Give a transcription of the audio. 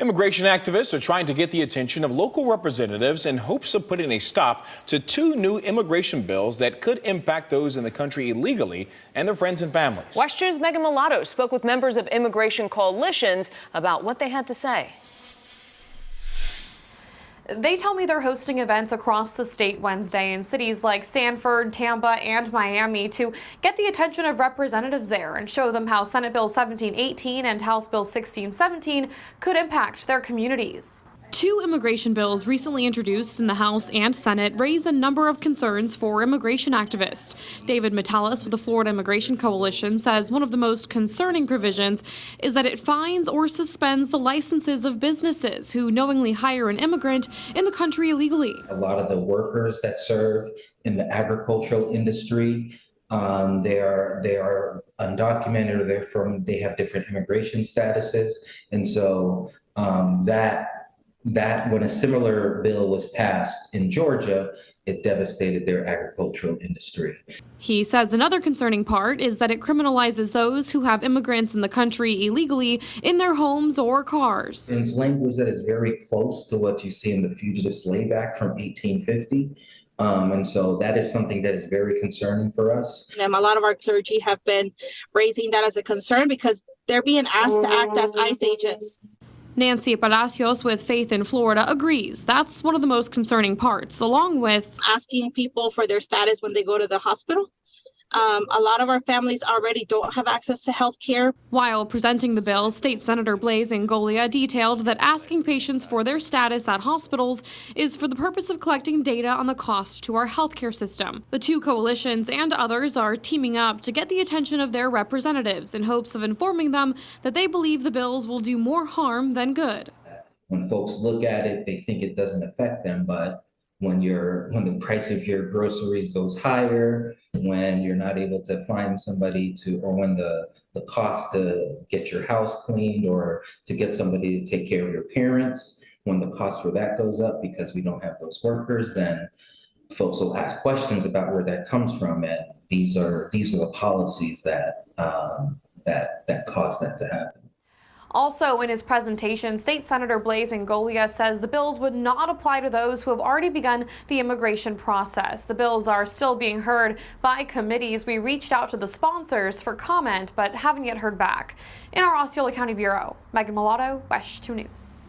Immigration activists are trying to get the attention of local representatives in hopes of putting a stop to two new immigration bills that could impact those in the country illegally and their friends and families. WESH News' Megan Mulatto spoke with members of immigration coalitions about what they had to say. They tell me they're hosting events across the state Wednesday in cities like Sanford, Tampa, and Miami to get the attention of representatives there and show them how Senate Bill 1718 and House Bill 1617 could impact their communities. Two immigration bills recently introduced in the House and Senate raise a number of concerns for immigration activists. David Metalis with the Florida Immigration Coalition says one of the most concerning provisions is that it fines or suspends the licenses of businesses who knowingly hire an immigrant in the country illegally. A lot of the workers that serve in the agricultural industry, they are undocumented, or they have different immigration statuses, and so that when a similar bill was passed in Georgia, it devastated their agricultural industry. He says another concerning part is that it criminalizes those who have immigrants in the country illegally in their homes or cars. It's language that is very close to what you see in the Fugitive Slave Act from 1850. And so that is something that is very concerning for us. A lot of our clergy have been raising that as a concern because they're being asked to act as ICE agents. Nancy Palacios with Faith in Florida agrees that's one of the most concerning parts, along with asking people for their status when they go to the hospital. A lot of our families already don't have access to health care. While presenting the bill, State Senator Blaise Ingoglia detailed that asking patients for their status at hospitals is for the purpose of collecting data on the cost to our healthcare system. The two coalitions and others are teaming up to get the attention of their representatives in hopes of informing them that they believe the bills will do more harm than good. When folks look at it, they think it doesn't affect them, but when the price of your groceries goes higher, when you're not able to find somebody or when the cost to get your house cleaned or to get somebody to take care of your parents, when the cost for that goes up because we don't have those workers, then folks will ask questions about where that comes from. And these are the policies that cause that to happen. Also in his presentation, State Senator Blaise Ingoglia says the bills would not apply to those who have already begun the immigration process. The bills are still being heard by committees. We reached out to the sponsors for comment, but haven't yet heard back. In our Osceola County Bureau, Megan Mulatto, WESH 2 News.